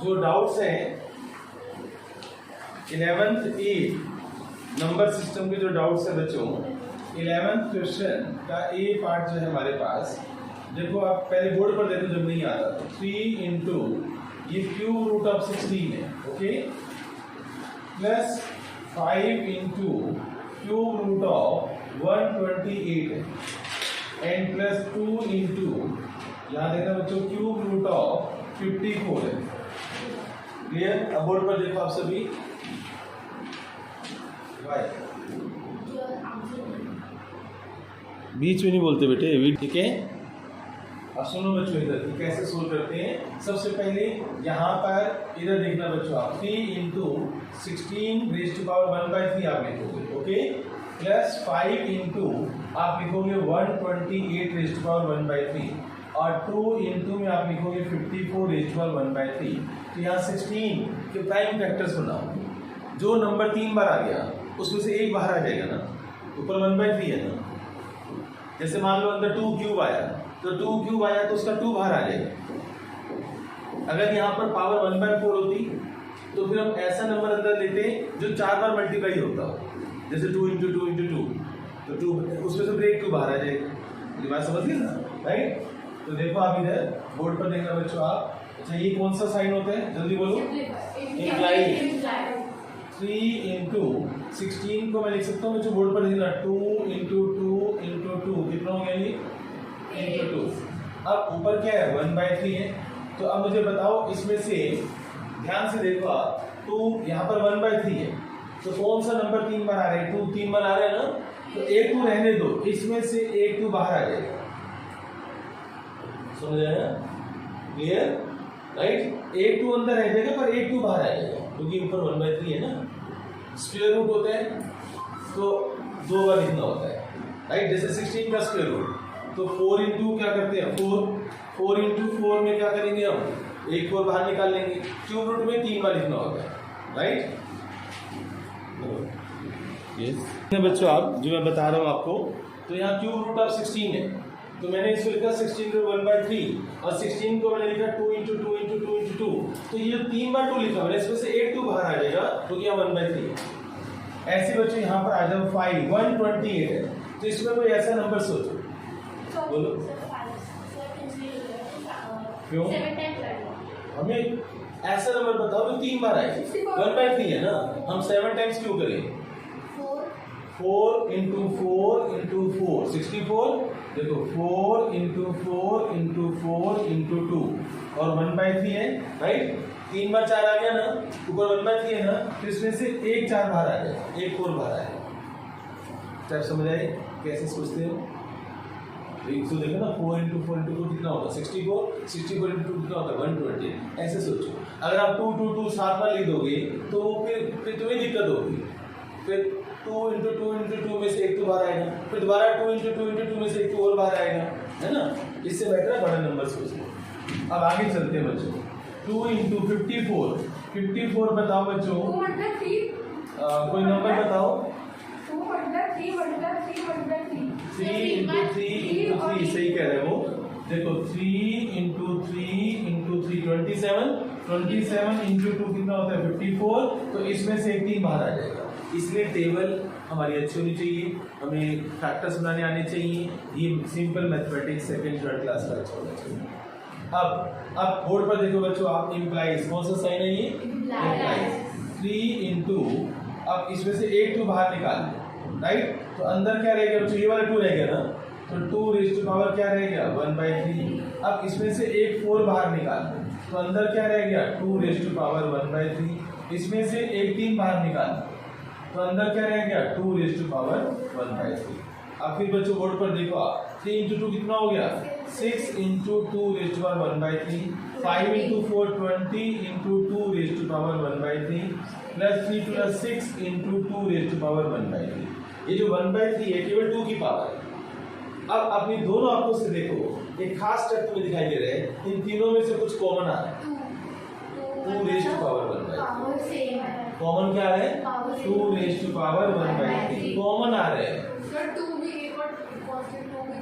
जो डाउट्स हैं 11th ए number system के जो डाउट्स है बच्चों, 11th क्वेश्चन का ए पार्ट जो है हमारे पास, देखो आप पहले बोर्ड पर देखो जब नहीं आता तो 3 इंटू ये क्यूब रूट ऑफ 16 है, okay, plus 5 into cube root of 128 है, एंड प्लस 2 इंटू यहाँ देखना बच्चों क्यूब रूट ऑफ 54 है। क्लियर? अब बोर्ड पर देखो आप सभी, बीच में नहीं बोलते बेटे, ठीक है? अब सुनो बच्चों इधर कैसे सोल्व करते हैं। सबसे पहले यहाँ पर इधर देखना बच्चों आप 3 इंटू 16 रेज़ टू पावर 1/3 आप लिखोगे, ओके, प्लस 5 इंटू आप लिखोगे 128 रेज़ टू पावर 1/3 और 2 इंटू में आप लिखोगे 54 रेज़ टू पावर 1/3। तो यहाँ 16 के प्राइम फैक्टर्स बनाओ। जो नंबर 3 बार आ गया उसमें से एक बाहर आ जाएगा ना, ऊपर 1/3 है ना। जैसे मान लो अंदर 2 क्यूब आया तो 2 क्यूब आया तो उसका 2 बाहर आ जाएगा। अगर यहाँ पर पावर 1/4 होती तो फिर हम ऐसा नंबर अंदर लेते जो 4 बार मल्टीप्लाई होता हो, जैसे 2 इंटू 2 इंटू 2, तो 2 उसमें से ब्रेक 2 बाहर आ जाएगा। ये बात समझ गए ना, राइट? तो देखो आप इधर बोर्ड पर देखना बच्चों आप। अच्छा ये कौन सा साइन होता है, जल्दी बोलो। इंप्लाइड। 3 इंटू 16 को मैं लिख सकता हूँ बच्चों, बोर्ड पर देखना 2 इंटू 2 इंटू 2 कितना हो गया ये, इंटू 2। अब ऊपर क्या है 1/3 है। तो अब मुझे बताओ इसमें से, ध्यान से देखो आप, 2 यहाँ पर 1/3 है तो कौन सा नंबर 3 बार आ रहा है, 2 3 बार आ रहा है ना, तो एक 2 रहने दो, इसमें से एक 2 बाहर आ जाएगा। समझ आया? क्लियर? राइट? एक 2 अंदर रह जाएगा पर एक 2 बाहर आ जाएगा क्योंकि ऊपर 1/3 है ना। स्क्वायर रूट होता है तो 2 बार लिखना होता है, राइट? जैसे 16 का स्क्वायर रूट तो 4 इंटू क्या करते हैं 4 इंटू 4 में क्या करेंगे हम, एक 4 बाहर निकाल लेंगे। क्यूब रूट में 3 बार लिखना होता है, राइट? यस बच्चों, आप जो मैं बता रहा हूँ आपको, तो यहाँ क्यूब रूट ऑफ 16 है तो मैंने इसको लिखा 16 को 1/3 और 16 को मैंने लिखा 2 इंटू 2 इंटू 2 इंटू 2। तो ये 3 बार 2 लिखा मैंने, इसमें से एक 2 बाहर आ जाएगा तो क्या 1/3 है। ऐसे बच्चों यहाँ पर आ जाओ 5 128 है तो इसमें कोई ऐसा नंबर सोचो, बोलो क्यों? हमें ऐसा नंबर बताओ जो 3 बार आए। 1/3 है ना, हम 7 टाइम्स क्यों करें? 4 इंटू 4 इंटू 4 64। देखो 4 इंटू 4 इंटू 4 इंटू 2 और 1/3 है, राइट? 3 बार 4 आ गया ना, ऊपर 1/3 है ना, तो इसमें से एक 4 बाहर आ जाएगा, एक 4 बाहर आएगा। क्या समझ आए कैसे सोचते हो? एक तो देखो ना 4 इंटू 4 इंटू 2 कितना होगा 64, 64 इंटू 2 कितना होगा 120। ऐसे सोचो, अगर आप 2 2 2 7 बार लिख दोगे तो फिर तुम्हें दिक्कत होगी। फिर 2 इंटू 2 इंटू 2 में से एक 2 बाहर आएगा, फिर दोबारा 2 इंटू 2 इंटू 2 में से एक 2 और बाहर आएगा, है ना? इससे बेटर है बड़ा नंबर सोचो। अब आगे चलते हैं बच्चों। 2 इंटू 54 बताओ बच्चों, कोई नंबर बताओ। 3 इंटू 3 सही कह रहे हो। देखो 3 इंटू 3 इंटू 3 27 इंटू 2 कितना होता है 54। तो इसमें से एक 3 बाहर आ जाएगा। इसलिए टेबल हमारी अच्छी होनी चाहिए, हमें फैक्टर्स बनाने आने चाहिए। ये simple mathematics second third class का अच्छा होना चाहिए। अब बोर्ड पर देखो बच्चों आप, इम्प्लाइज कौन सा साइन है ये, इम्प्लाइज। 3 इंटू, अब इसमें से एक 2 बाहर निकाल, राइट? तो अंदर क्या रहेगा बच्चों, ये वाला 2 रह गया ना, तो 2 रेज़ टू पावर क्या रह गया 1/3। अब इसमें से एक 4 बाहर निकाल, तो अंदर क्या रह गया 2 रेज़ टू पावर 1/3। इसमें से एक 3 बाहर निकाल, तो अंदर क्या रह गया 2 रेज़ टू पावर 1/3। अब फिर बच्चों बोर्ड पर देखो आप, 3 इंटू 2 कितना हो गया 6 into 2 raise to power 1/3। 5 into 4 20 into 2 raise to power 1/3 plus 3 plus 6 into 2 raise to power 1/3। ये जो 1/3 है केवल 2 की पावर है। अब अपनी दोनों आंखों से देखो, एक खास स्टेप तुम्हें दिखाई दे रहा है, इन तीनों में से कुछ कॉमन आ रहा है। 2 रेज़ टू पावर 1/3 कॉमन क्या है, 2 रेज़ टू पावर 1/3 कॉमन आ रहे हैं। सर 2 भी एक और 2 भी कॉमन।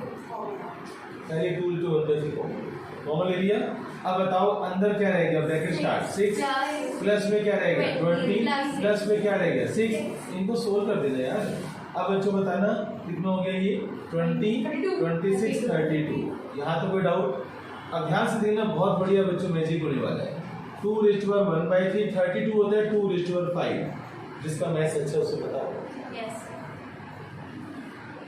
2 तो 1/3 कॉमन। कॉमन ले लिया। अब बताओ अंदर क्या रहेगा, ब्रैकेट स्टार्ट 6 प्लस में क्या रहेगा 20 प्लस में क्या रहेगा 6। इनको सोल्व कर देना यार। अब बच्चों बताना कितना हो गया ये 20 26 32। यहाँ तो कोई डाउट? अब ध्यान से देखना, बहुत बढ़िया बच्चों मैजिक होने वाला है। 2 raised to power 1/3 32 होता है 2 raised to power 5। जिसका मैथ्स अच्छा है उसे बताओ।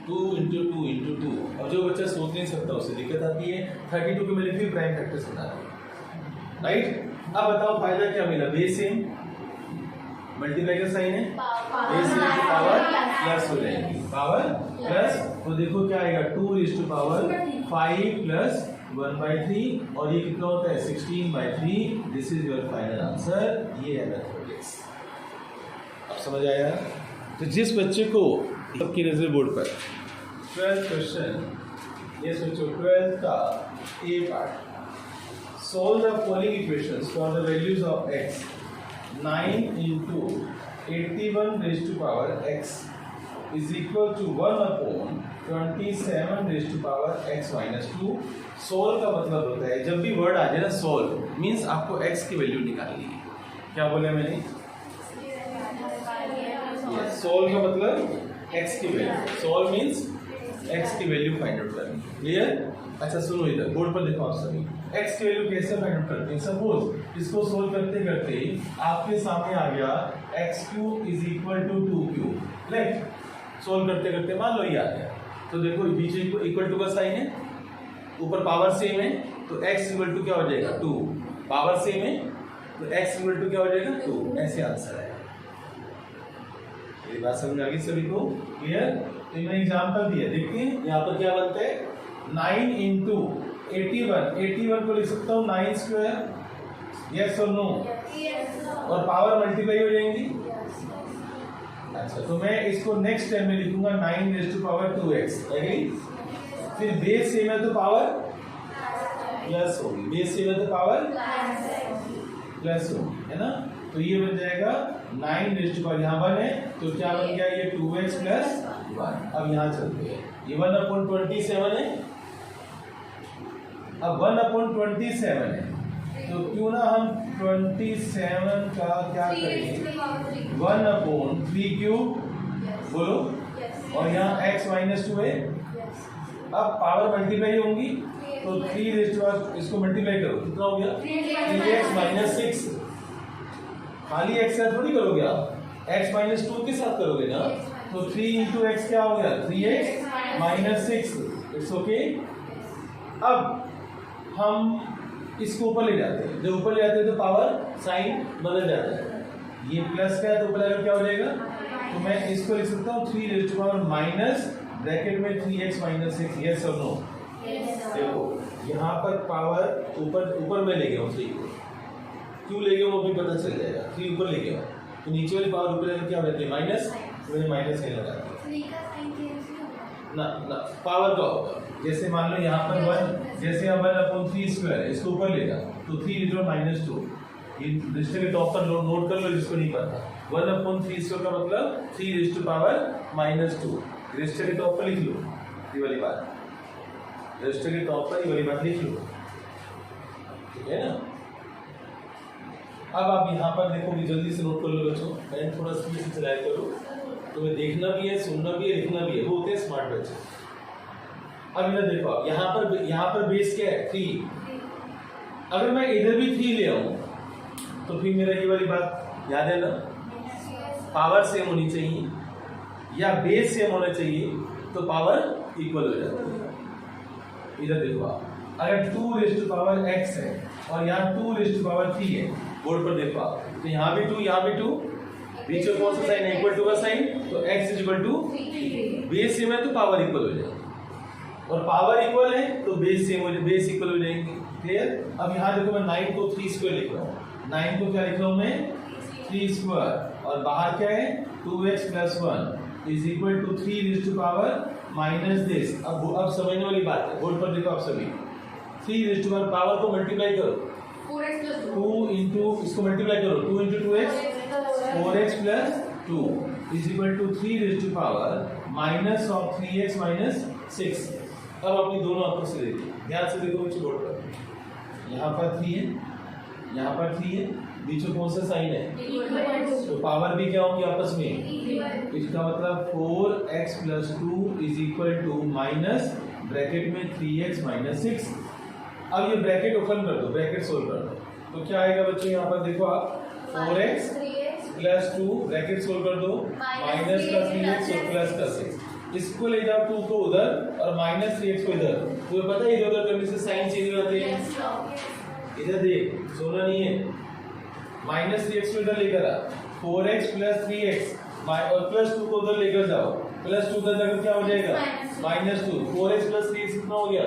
2 into 2 into 2। अब जो बच्चा सोच नहीं सकता उसे दिक्कत आती है। 32 के मेरे फिर प्राइम फैक्टर्स बना रहे हैं, राइट। अब बताओ फायदा क्या मिला, बेस सेम, मल्टीप्लाई का साइन है, बेस सेम की पावर प्लस हो जाएगी, पावर प्लस। तो देखो क्या आएगा 2 raised to power 5 प्लस 1/3 और ये कितना होता है 16/3। This is your final answer. ये है मैथमेटिक्स। अब समझ आया? तो जिस बच्चे को सबकी नजर बोर्ड पर 12th क्वेश्चन, ये सोचो 12th का A part, solve the following equations for the values of x। 9 into 81 raised to power x is equal to 1/27 raised to power x minus 2। Solve का मतलब होता है जब भी वर्ड आ जाए ना सोल्व मीन्स आपको x की वैल्यू निकालनी है। क्या बोला मैंने? सोल्व का मतलब x की वैल्यू, सोल्व मीन्स x की वैल्यू फाइंड आउट करनी। क्लियर? अच्छा सुनो, इधर बोर्ड पर देखो आप सभी, x की वैल्यू कैसे फाइंड आउट करते हैं। सपोज इसको सोल्व करते करते आपके सामने आ गया x³ is equal to 2q। Right, solve करते करते मान लो ये आ गया, तो देखो बीच में इक्वल टू का साइन है, ऊपर पावर सेम है, तो x इक्वल टू क्या हो जाएगा 2। पावर सेम है तो x इक्वल टू क्या हो जाएगा 2। ऐसे आंसर है। ये बात समझ आ गई सभी को? क्लियर? तो मैंने एग्जांपल दिया, देखते हैं यहाँ पर क्या बनता है। 9 into 81 को लिख सकता हूँ 9 स्क्वायर, यस और नो, और पावर मल्टीप्लाई हो जाएंगी। अच्छा, तो मैं इसको नेक्स्ट टाइम में लिखूंगा 9 raised to power 2x। Agree? फिर बेस सेम है तो पावर प्लस होगी, बेस सेम है तो पावर प्लस होगी, है ना। तो ये बन जाएगा 9 raised to power, यहाँ 1 है तो क्या बन गया ये 2x प्लस 1। अब यहाँ चलते हैं, ये 1/27 है। अब 1/27 है तो क्यों ना हम 27 का क्या करें 1/3 बोलो, और यहाँ x minus 2 है। अब पावर मल्टीप्लाई होंगी तो 3 raised to power, इसको मल्टीप्लाई करो कितना हो गया 3x minus 6। खाली x से थोड़ी करोगे आप, x minus 2 के साथ करोगे ना, तो 3 into x क्या हो गया 3x minus 6। It's okay. अब हम इसको ऊपर ले जाते हैं, जब ऊपर ले जाते हैं तो पावर साइन बदल जाता है, ये प्लस का है तो ऊपर जाकर क्या हो जाएगा, तो मैं इसको लिख सकता हूँ 3 raised to power minus bracket में 3x minus 6। यस और नो? देखो यहाँ पर पावर ऊपर में ले गया हूँ 3 को, क्यों ले गया वो भी पता चल जाएगा। 3 ऊपर ले गया तो नीचे वाली पावर ऊपर जाकर क्या हो जाती है माइनस, तो मैंने माइनस नहीं लगा ना ना, पावर का होगा। जैसे मान लो यहाँ पर 1, जैसे 1/3 स्क्वायर है, इसको ऊपर ले जा तो 3 into -2। ये रजिस्टर के टॉप पर नोट कर लो जिसको नहीं पता। 1/3 स्क्वायर का मतलब 3 raised to power -2। रजिस्टर के टॉप पर लिख लो ये वाली बात, रजिस्टर के टॉप पर ये वाली बात लिख लो, ठीक है ना। अब आप यहाँ पर देखो, जल्दी से नोट कर लो बच्चों, मैं थोड़ा स्पीड से चलाया करो, तुम्हें देखना भी है, सुनना भी है, लिखना भी है, वो होते हैं स्मार्ट बच्चे। अब इधर देखो, आप यहाँ पर बेस क्या है 3। अगर मैं इधर भी 3 ले आऊं तो फिर मेरा ये वाली बात याद है ना, पावर सेम होनी चाहिए या बेस सेम होना चाहिए तो पावर इक्वल हो जाती है। इधर देखो आप, अगर 2 raised to power x है और यहाँ 2 raised to power 3 है, बोर्ड पर देखो आप, तो यहाँ भी 2 यहाँ भी 2, बीच में कौन सा साइन है इक्वल टू का साइन, तो x is equal to, base same है तो पावर इक्वल हो जाएगी, और पावर इक्वल है तो बेस सेम हो जाए, बेस इक्वल हो जाएंगे। क्लियर? अब यहाँ देखो मैं 9 को 3 स्क्वायर लिख रहा हूँ, 9 को क्या लिख रहा हूँ मैं 3 स्क्वायर, और बाहर क्या है 2x plus 1 is equal to 3 raised to power minus this. अब समझने वाली बात है, बोर्ड पर देखो आप सभी, 3 raised to power, पावर को मल्टीप्लाई करो 2 इंटू, इसको मल्टीप्लाई करो 2 into 2x 4x plus 2 is equal to 3 raised to power minus of 3x minus 6। अब अपनी दोनों आंखों से देखिए, ध्यान से देखो बच्चे बोर्ड पर, यहाँ पर 3 है, यहाँ पर 3 है, बीच में कौन सा साइन है, तो पावर भी क्या होगी आपस में, इसका मतलब 4x + 2 is equal to minus bracket में 3x - 6। अब ये ब्रैकेट ओपन कर दो, ब्रैकेट सोल्व कर दो, तो क्या आएगा बच्चों, यहाँ पर देखो आप 4x + 2 ब्रैकेट सोल्व कर दो, माइनस का 3x और प्लस का 6, इसको ले जाओ 2 को उधर और माइनस 3x को इधर, तुम्हें पता है इधर उधर करने से साइन चेंज हो जाते हैं। इधर देख, सोना नहीं है, माइनस 3x को इधर लेकर आ, 4x + 3x और प्लस 2 को उधर लेकर जाओ, प्लस 2 उधर जाकर क्या हो जाएगा, -2, 4x + 3x कितना हो गया,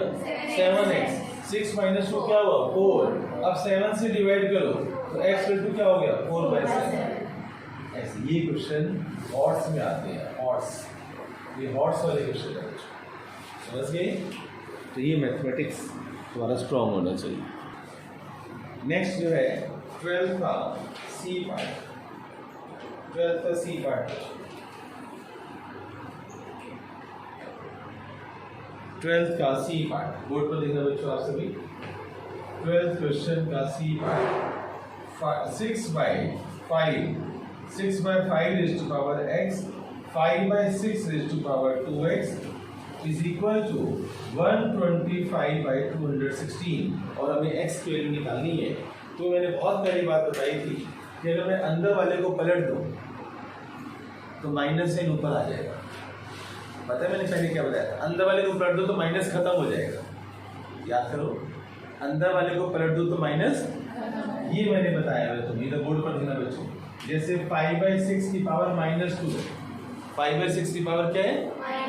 7x, 6 - 2 क्या हुआ, 4। अब 7 से डिवाइड करो तो x = 2 क्या हो गया, 4/7। ऐसे ये क्वेश्चन ऑड्स में आते हैं, ऑड्स, ये हॉट्स वाले क्वेश्चन है, समझ गए। तो ये मैथमेटिक्स तुम्हारा स्ट्रॉन्ग होना चाहिए। नेक्स्ट जो है 12th का सी पार्ट, 12th का सी पार्ट, 12th का सी पार्ट बोर्ड पर देखना बच्चों आप सभी। 12th क्वेश्चन का C part, 6/5 raised to power x, 5/6 raised to power 2x is equal to 125/216 और हमें x की वैल्यू निकालनी है। तो मैंने बहुत पहली बात बताई थी कि अगर मैं अंदर वाले को पलट दूं तो माइनस साइन ऊपर आ जाएगा। पता है मैंने पहले क्या बताया था, अंदर वाले को पलट दो तो माइनस खत्म हो जाएगा, याद करो, अंदर वाले को पलट दो तो माइनस, ये मैंने बताया है तुम्हें, इधर बोर्ड पर देना बच्चों। जैसे 5/6 की पावर -2 है, 5/6 की पावर क्या है,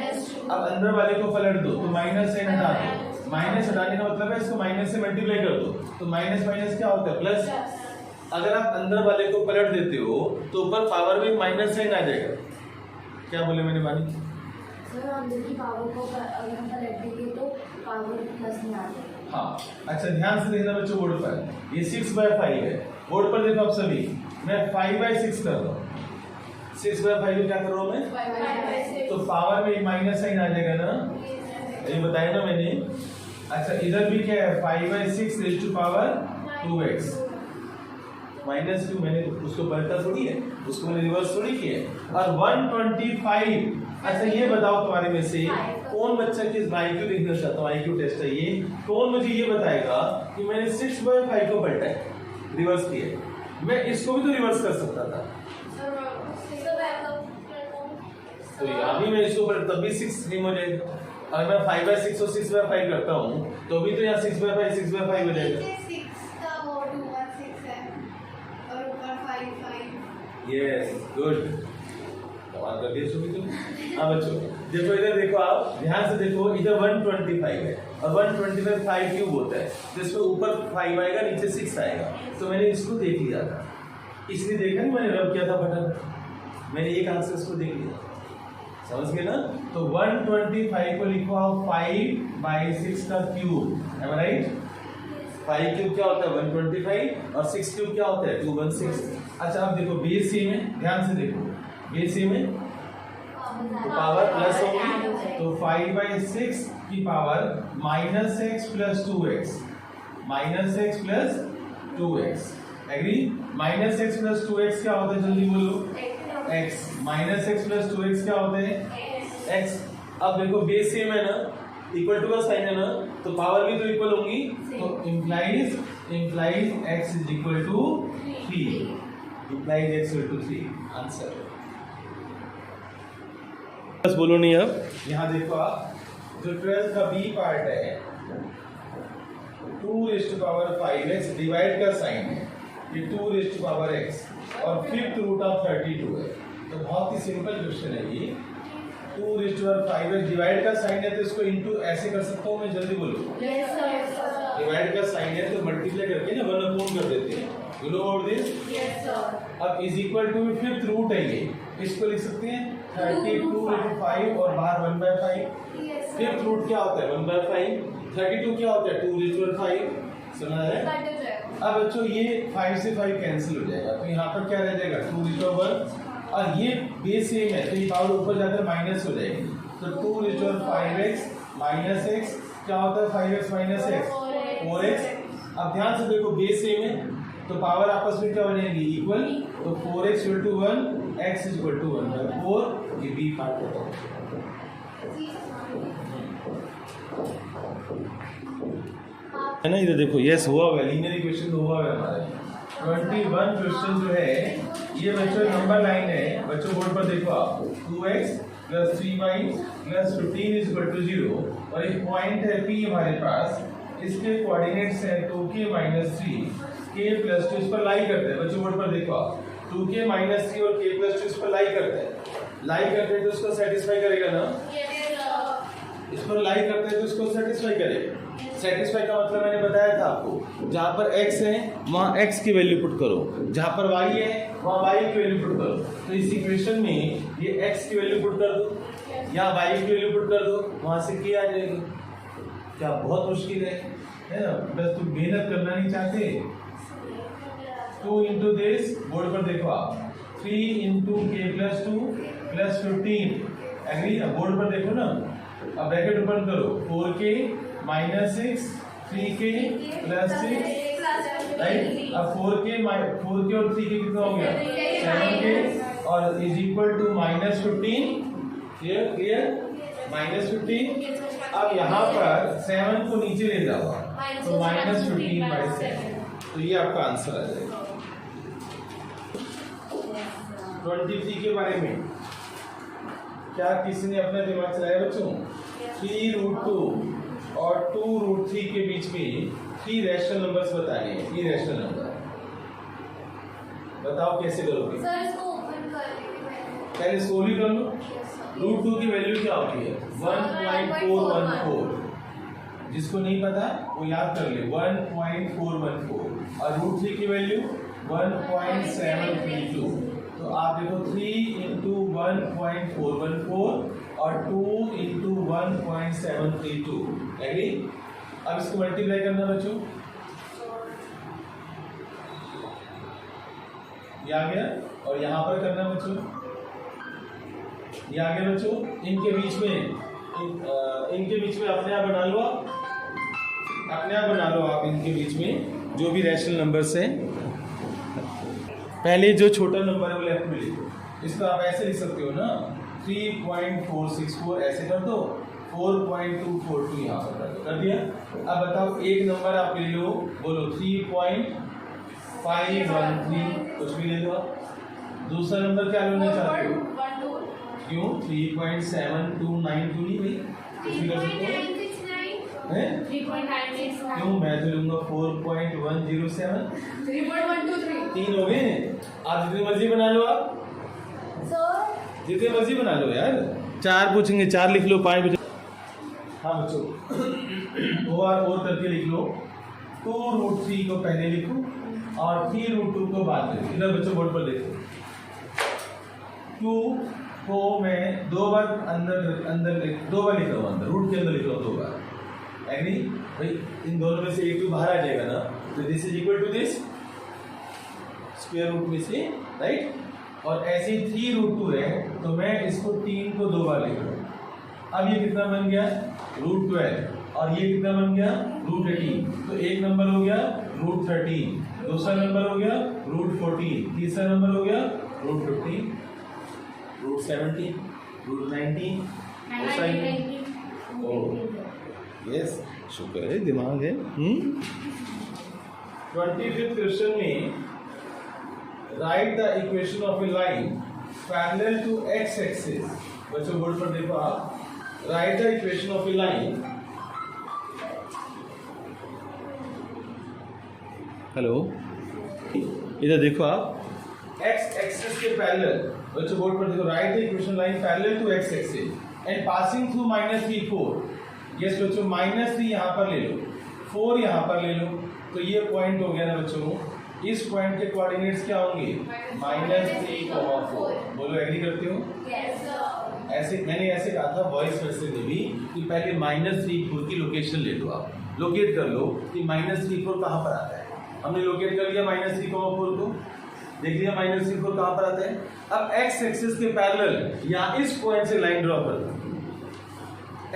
-2। अब अंदर वाले को पलट दो तो माइनस साइन हटा दो, माइनस हटाने का मतलब है इसको माइनस से मल्टीप्लाई कर दो, तो माइनस माइनस क्या होता है, प्लस। अगर आप अंदर वाले को पलट देते हो तो ऊपर पावर में माइनस साइन आ जाएगा। क्या बोले मैंने मानी सर, अंदर की पावर को अगर हम पलट देंगे तो पावर प्लस में आ जाएगा। हाँ, अच्छा ध्यान से देखना बच्चों, बोर्ड पर ये 6/5 है, बोर्ड पर देखो आप सभी, मैं 5/6 कर रहा हूँ, 6/5 क्या कर रहा हूँ मैं, 5/6, तो पावर में माइनस साइन आ जाएगा ना, ये बताया ना मैंने। अच्छा इधर भी क्या है, 5/6 raised to power 2x, -2 मैंने उसको पलटा थोड़ी है, उसको मैंने रिवर्स थोड़ी किया है। और 125, अच्छा ये बताओ तुम्हारे में से कौन बच्चा की IQ देखना चाहता हूँ, IQ टेस्ट है ये, कौन मुझे ये बताएगा कि मैंने 6/5 को पलटा है, रिवर्स किया, मैं इसको भी तो रिवर्स कर सकता था, तो यहाँ भी मैं इसको पलट तब भी 6 रिम हो जाएगा। अगर मैं 5/6 और 6/5 करता हूँ तो भी तो यहाँ 6/5 6/5 हो जाएगा। यस गुड, कमाल कर दिया सुबह तुम। हाँ बच्चों देखो, इधर देखो, आप ध्यान से देखो, इधर 125 है और 125 5 क्यूब होता है, तो इसमें ऊपर 5 आएगा, नीचे 6 आएगा, तो मैंने इसको देख लिया था, इसलिए देखा नहीं मैंने रब किया था बटन, मैंने एक आंसर इसको देख लिया, समझ गए ना। तो 125 को लिखो आप 5/6 का क्यूब, है राइट, 5 क्यूब क्या होता है 125 और 6 क्यूब क्या होता है 216। अच्छा अब देखो बेस सी में, ध्यान से देखो, बेस सी में तो पावर प्लस होगी, तो 5/6 की power -x + 2x, -x + 2x, agree. -x + 2x क्या होता है, जल्दी बोलो, x, -x + 2x क्या होते हैं, x। अब देखो बेस सेम है ना, इक्वल टू का साइन है ना, तो पावर भी तो इक्वल होंगी, तो implies x is equal to 3, implies x equal to 3, answer. बस बोलो नहीं, अब यहाँ देखो आप, जो 12th का बी पार्ट है, 2 raised to power 5x, divide का साइन है, ये 2 raised to power x और 5th रूट ऑफ 32 है, तो बहुत ही सिंपल क्वेश्चन है ये। 2 raised to power 5x divide का साइन है तो इसको इनटू ऐसे कर सकता हूँ मैं, जल्दी बोलो। Yes sir. डिवाइड का साइन है तो मल्टीप्लाई करके ना 1/4 कर देते हैं, you know about this. Yes sir. अब is equal to 5th root है ये, इसको लिख सकते हैं 32 × 5 और बाहर 1/5। Yes sir. 5th रूट क्या होता है 1/5, 32 क्या होता है 2 raised to power 5, सुना है। अब बच्चों ये 5 से 5 कैंसिल हो जाएगा, तो यहाँ पर क्या रह जाएगा 2 raised to power 1, और ये बेस सेम है तो ये पावर ऊपर जाकर माइनस हो जाएगी, तो 2 raised to power 5x - x क्या होता है 5x - x 4x, अब ध्यान से देखो बेस सेम है तो पावर आपस में क्या बनेगी इक्वल, तो 4x equal to 1, x equal to 1/4, ये बी पार्ट बताओ। है ना, इधर देखो यस हुआ हुआ है, लीनियर इक्वेशन हुआ हुआ है हमारा। 21 क्वेश्चन जो है ये बच्चों नंबर लाइन है, बच्चों बोर्ड पर देखो आप 2x + 3y + 15 = 0 और एक पॉइंट है P हमारे पास, इसके कोऑर्डिनेट्स हैं 2k - 3 k + 2, इस पर लाई करते हैं बच्चों बोर्ड पर देखो आप 2k - 3 और k + 2 इस पर लाई करते हैं तो इसको सेटिस्फाई करेगा ना, इस पर लाई करते हैं तो इसको सेटिस्फाई करेगा। सेटिस्फाई का मतलब मैंने बताया था आपको, जहाँ पर x है वहाँ x की वैल्यू पुट करो, जहाँ पर y है वहाँ y की वैल्यू पुट करो। तो इस इक्वेशन में ये x की वैल्यू पुट कर दो या y की वैल्यू पुट कर दो, वहाँ से k आ जाएगी। क्या बहुत मुश्किल है ना, बस तुम मेहनत करना नहीं चाहते। 2 into this, बोर्ड पर देखो आप 3 into k + 2 + 15, एग्री। बोर्ड पर देखो ना, अब ब्रैकेट ओपन करो 4k - 6 3k + 6, राइट। अब 4k और 3k कितना हो गया 7k और इज इक्वल टू -15, क्लियर -15। अब यहाँ पर 7 को नीचे ले जाओ तो -15/7, तो ये आपका आंसर आ जाएगा। 23 के बारे में क्या किसी ने अपना दिमाग चलाया बच्चों? 3√2 और 2√3 के बीच में 3 रैशनल नंबर्स बताने हैं, 3 रैशनल नंबर। बताओ कैसे करोगे? सर इसको ओपन कर लेंगे पहले सोल्व कर लो। √2 की वैल्यू क्या होती है 1.414, जिसको नहीं पता वो याद कर ले 1.414, और √3 की वैल्यू 1.732। तो आप देखो 3 into 1.414 और 2 into 1.732, एग्री। अब इसको मल्टीप्लाई करना बच्चों, ये आ गया, और यहाँ पर करना बच्चों, ये आ गया बच्चों। इनके बीच में अपने आप बना लो आप, इनके बीच में जो भी रैशनल नंबर्स हैं। पहले जो छोटा नंबर है वो लेफ्ट में लिखो, इसको आप ऐसे लिख सकते हो ना 3.464, ऐसे कर दो 4.242 यहाँ पर कर दिया। अब बताओ एक नंबर आप ले लो, बोलो 3.513, कुछ भी ले लो आप। दूसरा नंबर क्या लेना चाहते हो? क्यों 3.7292 नहीं भाई, कुछ भी कर सकते हो। क्यों मैं तो लूंगा 4.107, 3 हो गए। आप जितनी मर्जी बना लो, आप जितनी मर्जी बना लो यार। 4 पूछेंगे 4 लिख लो, 5 पूछेंगे। हाँ बच्चों और करके लिख लो। 2√3 को पहले लिखो और 3√2 को बाद में। इधर बच्चों बोर्ड पर देखो, 2 को मैं 2 बार अंदर लिख रहा हूँ, अंदर रूट के अंदर लिख रहा हूँ 2 बार, एग्री भाई। इन दोनों में से एक 2 बाहर आ जाएगा ना, तो this is equal to this square root में से, राइट। और ऐसे ही 3√2 है तो मैं इसको 3 को 2 बार लिख रहा हूँ। अब ये कितना बन गया √12, और ये कितना बन गया √18। तो एक नंबर हो गया √13, दूसरा नंबर हो गया √14, तीसरा नंबर हो गया √15, √17, √19। यस, शुक्र है दिमाग है। 25th क्वेश्चन में write the equation of a line parallel to x axis. बच्चों बोर्ड पर देखो आप, write the equation of a line, hello इधर देखो आप, x एक्सिस के पैरेलल। बच्चों बोर्ड पर देखो, write the equation line parallel to x axis and passing through -3 4। Yes बच्चों, -3 यहाँ पर ले लो, 4 यहाँ पर ले लो, तो ये पॉइंट हो गया ना बच्चों। इस पॉइंट के कोऑर्डिनेट्स क्या होंगे -3,4। बोलो एग्री करते हो? ऐसे मैंने ऐसे कहा था वॉइस मैसेज में भी कि पहले -3,4 की लोकेशन ले लो, आप लोकेट कर लो कि -3,4 कहाँ पर आता है। हमने लोकेट कर लिया -3,4 को, देख लिया -3,4 कहाँ पर आता है। अब x एक्सिस के पैरेलल या इस पॉइंट से लाइन ड्रॉ कर दो,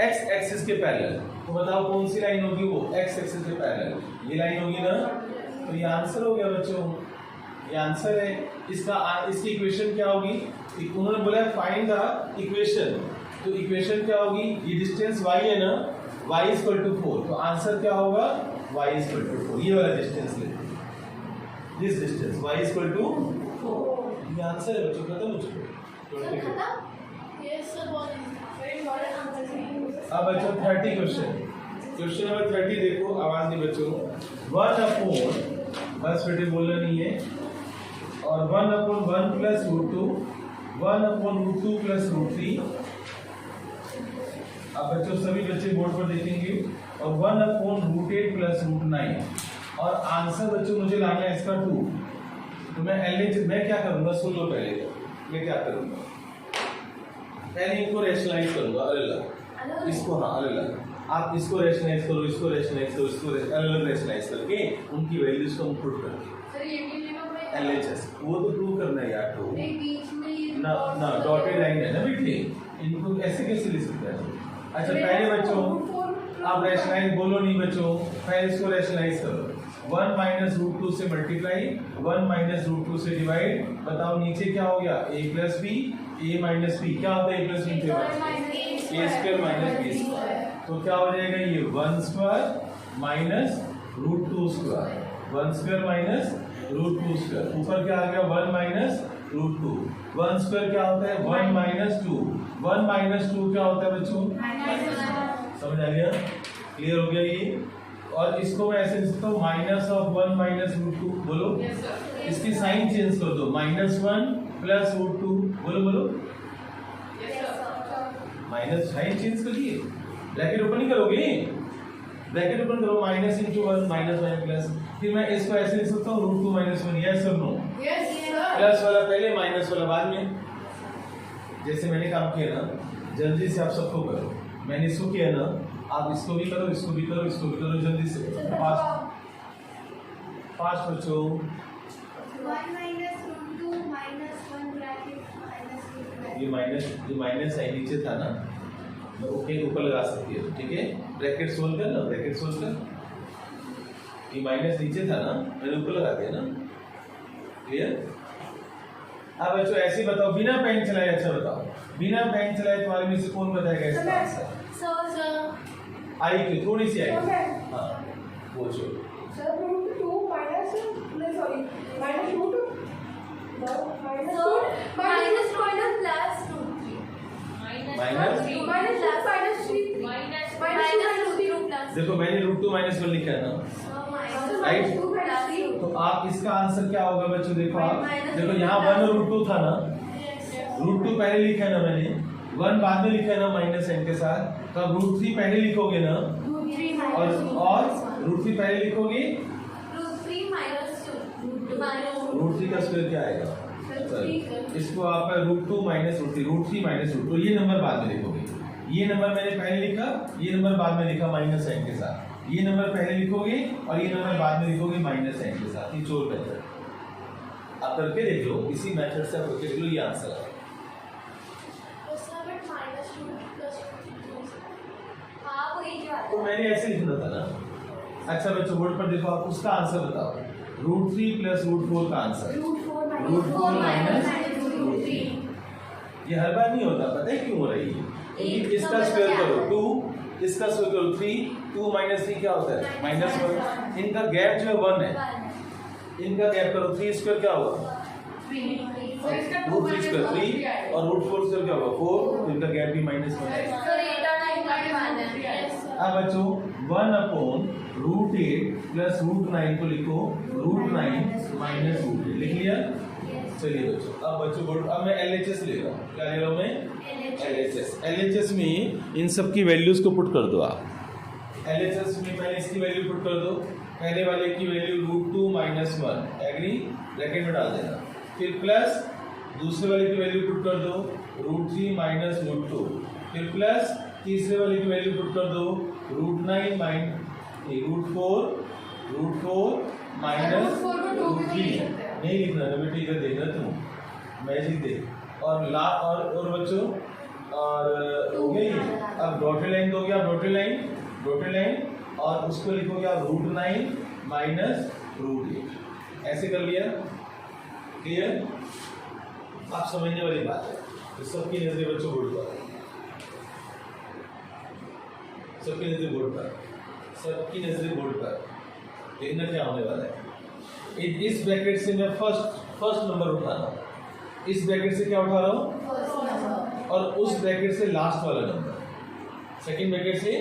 x एक्सिस के पैरेलल तो बताओ कौन सी लाइन होगी वो एक्स एक्सिस के पैरेलल, ये लाइन होगी ना। तो ये आंसर हो गया बच्चों, ये आंसर है इसका। इसकी इक्वेशन क्या होगी, उन्होंने बोला फाइंड द इक्वेशन, तो इक्वेशन क्या होगी, ये डिस्टेंस y है ना, y इज इक्वल टू 4, तो आंसर क्या होगा y इज इक्वल टू 4, ये वाला डिस्टेंस लेते हैं, this distance y is equal to 4, ये आंसर है बच्चों, खत्म हो चुका। अब बच्चों 30 क्वेश्चन नंबर 30 देखो, आवाज नहीं बच्चों। 1/, बस बेटे बोलना नहीं है, और 1/1 प्लस √2, 1/√2 प्लस √3। अब बच्चों सभी बच्चे बोर्ड पर देखेंगे, और 1/√8 प्लस √9, और आंसर बच्चों मुझे लाना है इसका 2। तो मैं क्या करूंगा, सुन लो पहले, मैं क्या करूंगा, पहले इनको रेशनलाइज करूंगा अलग, इसको हाँ अलग, आप इसको रेशनलाइज करो, इसको रेशनलाइज करो, इसको अलग रेशनलाइज करके उनकी वैल्यूज को पुट करके LHS, वो तो प्रूव करना है यार, तो ना डॉटेड लाइन है ना बेटे, इनको ऐसे कैसे लिख सकते हैं। अच्छा पहले बच्चों आप रेशनलाइज बोलो नहीं बच्चों, पहले इसको रेशनलाइज करो, 1 माइनस √2 से मल्टीप्लाई, 1 माइनस √2 से डिवाइड, बताओ नीचे क्या हो गया, a plus B, a minus B, क्या होता है a प्लस बी के बाद a square minus b square, तो क्या हो जाएगा ये 1 square minus √2 square, 1 square minus √2 square, ऊपर क्या आ गया 1 माइनस √2, 1 स्क्वायर क्या होता है 1 माइनस 2, 1 माइनस 2 क्या होता है बच्चों, समझ आ गया, क्लियर हो गया ये। और इसको मैं ऐसे लिख सकता हूँ -1 माइनस √2, बोलो इसकी साइन चेंज कर दो, -1 प्लस √2, बोलो माइनस साइन चेंज कर दिए, ब्रैकेट ओपन नहीं करोगे, ब्रैकेट ओपन करो, -1 -1 प्लस, फिर मैं इसको ऐसे लिख सकता हूँ √2 - 1, यस और नो, प्लस वाला पहले माइनस वाला बाद में, जैसे मैंने काम किया ना, जल्दी से आप सबको करो, मैंने इसको किया ना, आप इसको भी करो, इसको भी करो, इसको भी करो, जल्दी से फास्ट बच्चों। 1 माइनस √2 -1 ब्रैकेट -2, ये माइनस है नीचे था ना, ओके ऊपर लगा सकती है, ठीक है, ब्रैकेट सोल्व कर ना, ब्रैकेट सोल्व कर, ये माइनस नीचे था ना, मैंने ऊपर लगा दिया ना, क्लियर। अब बच्चों ऐसे बताओ, बिना पेन चलाए, अच्छा बताओ बिना पेन चलाए तुम्हारे में से कौन बताएगा इसका आंसर, आई क्यों, थोड़ी सी आई, हाँ पूछो सर √2 माइनस सॉरी -√2 माइनस देखो मैंने √2 - 1 लिखा है ना, राइट, तो आप इसका आंसर क्या होगा बच्चों, देखो आप देखो यहाँ 1 और √2 था ना, √2 पहले लिखा है ना मैंने, 1 बाद में लिखा है ना माइनस n के साथ, तो आप √3 पहले लिखोगे ना, और √3 पहले लिखोगे, √3 का स्क्वायर क्या आएगा, इसको आप √2 - √3, √3 - √2, ये नंबर बाद में लिखोगे, ये नंबर मैंने पहले लिखा, ये नंबर बाद में लिखा माइनस n के साथ, ये नंबर पहले लिखोगे और ये नंबर बाद में लिखोगे माइनस n के साथ, ये चोर मेथड आप करके देख लो, इसी मेथड से आप करके देख लो, ये आंसर है। तो मैंने ऐसे लिखना था ना। अच्छा बच्चों बोर्ड पर देखो, आप उसका आंसर बताओ, √3 प्लस √4 का आंसर, √4 माइनस √3, ये हर बार नहीं होता, पता है क्यों हो रही है, क्योंकि इसका स्क्वायर करो 2, इसका स्क्वायर करो 3, 2 - 3 क्या होता है -1, इनका गैप जो है 1 है, इनका गैप करो 3 स्क्वायर क्या होगा, √3 स्क्वायर 3, और √4 स्क्वायर क्या होगा 4, तो इनका गैप भी -1 है। अब बच्चों 1/√8 प्लस √9 को लिखो, √9 माइनस √8 लिख लिया। चलिए बच्चों, अब बच्चों बोर्ड, अब मैं LHS ले रहा हूँ, क्या ले रहा हूँ मैं LHS में इन सब की वैल्यूज को पुट कर दो आप, LHS में पहले इसकी वैल्यू पुट कर दो, पहले वाले की वैल्यू √2 - 1, एग्री, ब्रैकेट में डाल देना, फिर प्लस दूसरे वाले की वैल्यू पुट कर दो √3 - √2, फिर प्लस तीसरे वाले की वैल्यू पुट कर दो √9 √4 माइनस √3, नहीं लिखना ना बेटे, इधर देखना तुम, मैजिक देख, और बच्चों और हो गई, अब डॉटेड लाइन दोगे आप, डॉटेड लाइन डॉटेड लाइन, और उसको लिखोगे आप √9 माइनस √8, ऐसे कर लिया। क्लियर? आप समझने वाली बात है। तो सबकी नजरें बच्चों बोर्ड पर, सबकी नजरें बोर्ड पर, सबकी नजरें बोर्ड पर। देखना क्या होने वाला है। इस ब्रैकेट से मैं फर्स्ट नंबर उठा रहा हूँ, इस ब्रैकेट से क्या उठा रहा हूँ, और उस ब्रैकेट से लास्ट वाला नंबर, सेकंड ब्रैकेट से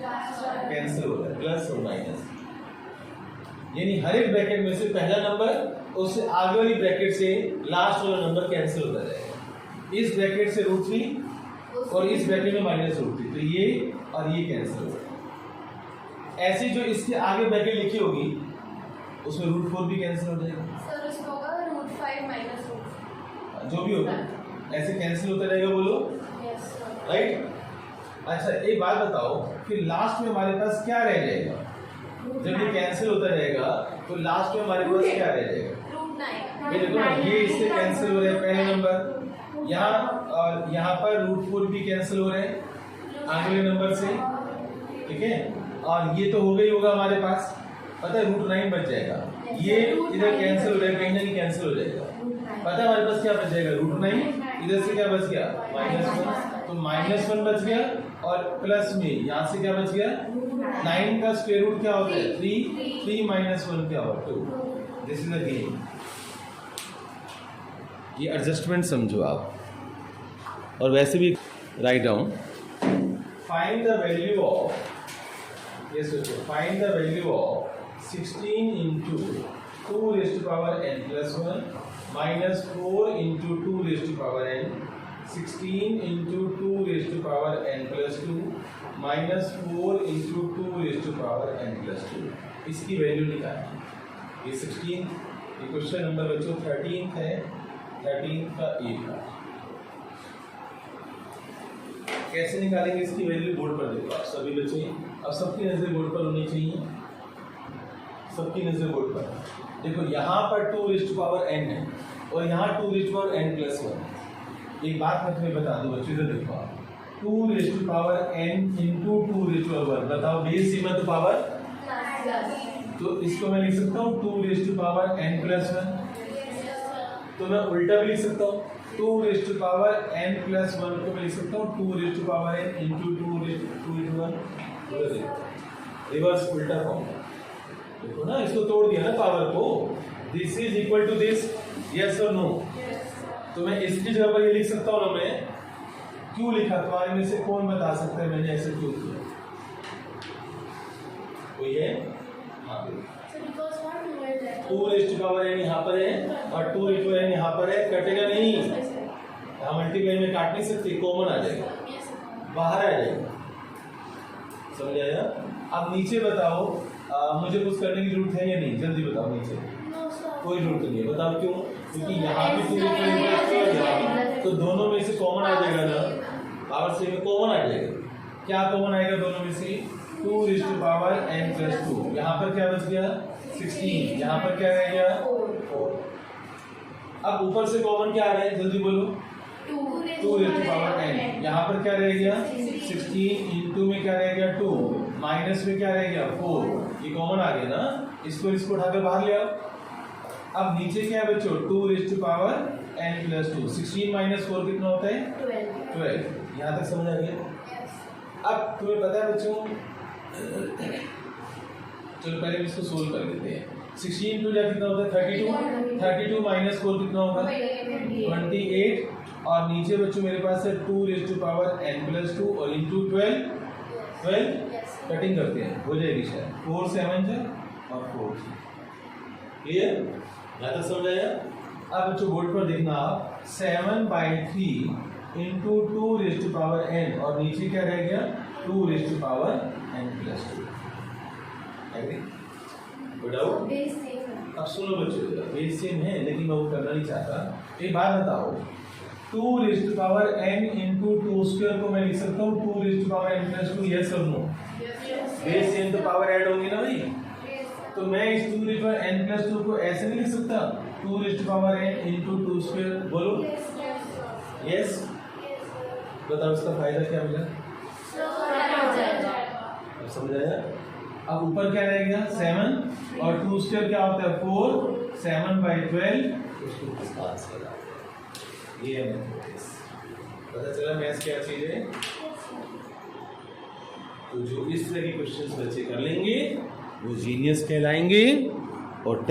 कैंसिल हो रहा है, प्लस और माइनस। यानी हर एक ब्रैकेट में से पहला नंबर, उससे आगे वाली ब्रैकेट से लास्ट वाला नंबर कैंसिल होता जाएगा। इस ब्रैकेट से √3 और इस ब्रैकेट में -√3, तो ये और ये कैंसिल हो जाएगा। ऐसे जो इसके आगे ब्रैकेट लिखी होगी उसमें √4 भी कैंसिल हो जाएगा। सर उसमें होगा √5 माइनस √4, जो भी होगा ऐसे कैंसिल होता रहेगा, बोलो यस सर। राइट। अच्छा एक बात बताओ, फिर लास्ट में हमारे पास क्या रह जाएगा? जब ये कैंसिल होता रहेगा तो लास्ट में हमारे पास क्या रह जाएगा? √9। ये देखो ना, ये इससे कैंसिल हो रहे हैं पहले नंबर, यहाँ और यहाँ पर √4 भी कैंसिल हो रहे हैं अगले नंबर से, ठीक है। और ये तो हो गई होगा हमारे पास, पता है √9 बच जाएगा। ये इधर कैंसिल हो रहा है, कहीं ना कहीं कैंसिल हो जाएगा। पता है हमारे पास क्या बच जाएगा? √9, इधर से क्या बच गया? -1, तो -1 बच गया, और प्लस में यहाँ से क्या बच गया? 9 का स्क्वायर रूट क्या होता है? 3, 3 - 1 क्या होता है? 2। This is the game. ये एडजस्टमेंट समझो आप, और वैसे भी write down, find the value of, ये सोचो, find the value of 16 × 2n+1 minus 4 × 2n, 16 × 2n+2 minus 4 × 2n+2, इसकी वैल्यू निकालनी। ये 16, ये क्वेश्चन नंबर बच्चों 13 है, 13 का ए का। कैसे निकालेंगे इसकी वैल्यू? बोर्ड पर देखो आप सभी बच्चे, अब सबकी नजर बोर्ड पर होनी चाहिए, सबकी नजर बोर्ड पर। देखो यहाँ पर 2n है और यहाँ 2n+1। एक बात मैं तुम्हें बता दूं बच्चों, इधर देखो आप, 2n × 2n+1, बताओ बेस सीमा तो पावर, तो इसको मैं लिख सकता हूँ 2n+1, तो मैं उल्टा भी लिख सकता हूँ, 2n+1 को मैं लिख सकता हूँ 2n × 2n+1, रिवर्स उल्टा फॉर्म। देखो ना, इसको तोड़ दिया ना पावर को, this is equal to this, yes और नो। तो मैं इसकी जगह पर ये लिख सकता हूँ ना, मैं क्यों लिखा? तुम्हारे में से कौन बता सकता है मैंने ऐसे क्यों किया? कोई है? हाँ, 2n यहाँ पर है और 2n यहाँ पर है, कटेगा नहीं, हम मल्टीप्लाई में काट नहीं सकते, कॉमन आ जाएगा, बाहर आ जाएगा, समझ आया? अब नीचे बताओ, मुझे कुछ करने की जरूरत है या नहीं? जल्दी बताओ, नीचे कोई जरूरत नहीं है, बताओ क्यों? क्योंकि यहाँ भी 2n+1, तो दोनों में से कॉमन आ जाएगा ना, पावर से में कॉमन आ जाएगा। क्या कॉमन आएगा दोनों में से? 2n+2, यहाँ पर क्या बच गया? 16, यहाँ पर क्या रह गया? 4। अब ऊपर से कॉमन क्या आ रहा है? जल्दी बोलो। 2n, यहाँ पर क्या रह गया? 16, इंटू में क्या रह गया? 2, माइनस में क्या रह गया? 4। ये कॉमन आ गया ना, इसको उठाकर बाहर ले आओ। अब नीचे क्या है बच्चों? 2n+2, 16 - 4 कितना होता है? 12। यहाँ तक समझ आ गया? अब तुम्हें पता है बच्चों, चलो पहले इसको सोल्व कर लेते हैं। 16 × 2 कितना होता है? 32, 32 - 4 कितना होगा? 28, और नीचे बच्चों मेरे पास है 2n+2 और इंटू 12, कटिंग करते हैं, हो जाएगी शायद 4 7 जा और 4 3। क्लियर? यहाँ तक समझ आया? अब बच्चों बोर्ड पर देखना आप, 7/3 × 2n, और नीचे क्या रह गया? 2n+2। Good out? अब सुनो बच्चों, बेस सेम है लेकिन मैं वो करना नहीं चाहता। एक बात बताओ, 2n × 2² को मैं लिख सकता हूँ 2n+2, यस और नो? बेस सेम तो पावर ऐड होगी ना भाई, तो मैं इस 2n+2 को ऐसे नहीं लिख सकता 2n × 2², बोलो यस। बताओ इसका फायदा क्या मिला? समझ आया? अब ऊपर क्या रहेगा 7 और 2 स्क्वायर क्या होता है 4, 7/12 उसको किसका आंसर है? ये है मैथमेटिक्स। पता चला मैथ्स क्या चीज है? तो जो इस तरह के क्वेश्चंस बच्चे कर लेंगे वो जीनियस कहलाएंगे और